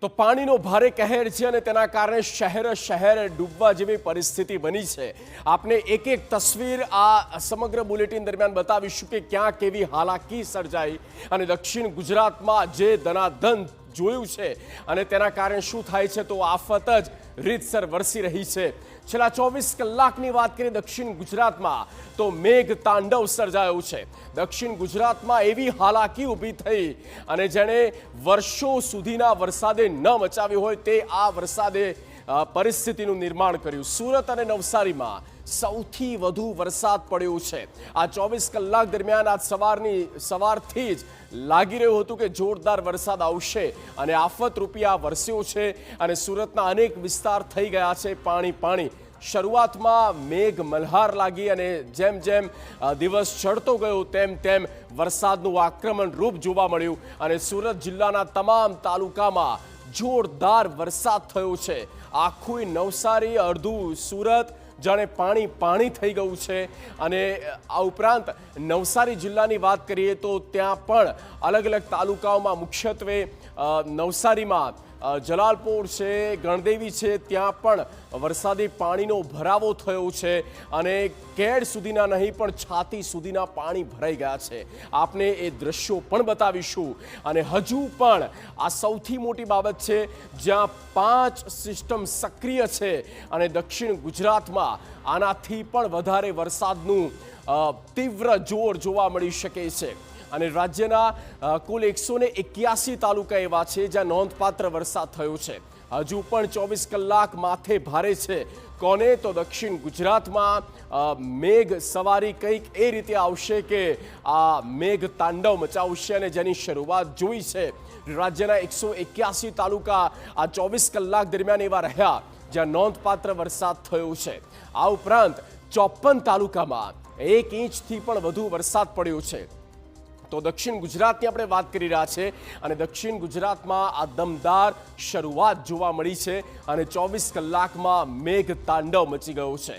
તો પાણીનો ભારે કહેર છે અને તેના કારણે શહેર ડૂબવા જેવી પરિસ્થિતિ બની છે। આપને એક એક તસવીર આ સમગ્ર બુલેટિન દરમિયાન બતાવીશું કે ક્યાં કેવી હાલાકી સર્જાઈ અને દક્ષિણ ગુજરાતમાં જે ધનાધન જોયું છે અને તેના કારણે શું થાય છે તો આફત જ રીતસર વરસી રહી છે। છેલ્લા 24 કલાકની વાત કરીએ દક્ષિણ ગુજરાતમાં તો મેઘ તાંડવ સર્જાયું છે। દક્ષિણ ગુજરાતમાં એવી હાલાકી ઊભી થઈ અને જેણે વર્ષો સુધીના વરસાદે ન મચાવી હોય તે આ વરસાદે પરિસ્થિતિનું નિર્માણ કર્યું। સુરત અને નવસારીમાં સૌથી વધુ વરસાદ પડ્યો છે। આ 24 કલાક દરમિયાન આજ સવારથી જ લાગી રહ્યું હતું કે જોરદાર વરસાદ આવશે અને આફત રૂપી આ વરસ્યો છે અને સુરતના અનેક વિસ્તાર થઈ ગયા છે પાણી। શરૂઆતમાં મેઘ મલ્હાર લાગી અને જેમ જેમ દિવસ ચડતો ગયો તેમ વરસાદનું આક્રમણ રૂપ જોવા મળ્યું અને સુરત જિલ્લાના તમામ તાલુકામાં જોરદાર વરસાદ થયો છે। આખું નવસારી અડધું સુરત જાણે પાણી થઈ ગયું છે અને આ ઉપરાંત નવસારી જિલ્લાની વાત કરીએ તો ત્યાં પણ અલગ અલગ તાલુકાઓમાં મુખ્યત્વે નવસારીમાં જલાલપોર છે, ગણદેવી છે, ત્યાં પણ વરસાદી પાણીનો ભરાવો થયો છે અને કેડ સુધીના નહીં પણ છાતી સુધીના પાણી ભરાઈ ગયા છે। આપને એ દ્રશ્યો પણ બતાવીશું અને હજુ પણ આ સૌથી મોટી બાબત છે જ્યાં 5 સિસ્ટમ સક્રિય છે અને દક્ષિણ ગુજરાતમાં આનાથી પણ વધારે વરસાદનું તીવ્ર જોર જોવા મળી શકે છે અને રાજ્યના કુલ 181 તાલુકા એવા છે જ્યાં નોંધપાત્ર વરસાદ થયો છે। હજુ પણ 24 કલાક માથે ભારે છે। કોને તો દક્ષિણ ગુજરાતમાં મેઘ સવારી કંઈક એ રીતે આવશે કે આ મેઘ તાંડવ મચાવશે અને જેની શરૂઆત જોઈ છે। રાજ્યના 181 તાલુકા આ 24 કલાક દરમિયાન એવા રહ્યા જ્યાં નોંધપાત્ર વરસાદ થયો છે। આ ઉપરાંત 54 તાલુકામાં 1 ઇંચથી પણ વધુ વરસાદ પડ્યો છે। તો દક્ષિણ ગુજરાતની આપણે વાત કરી રહ્યા છે અને દક્ષિણ ગુજરાતમાં આ દમદાર શરૂઆત જોવા મળી છે અને 24 કલાકમાં મેઘ તાંડવ મચી ગયો છે।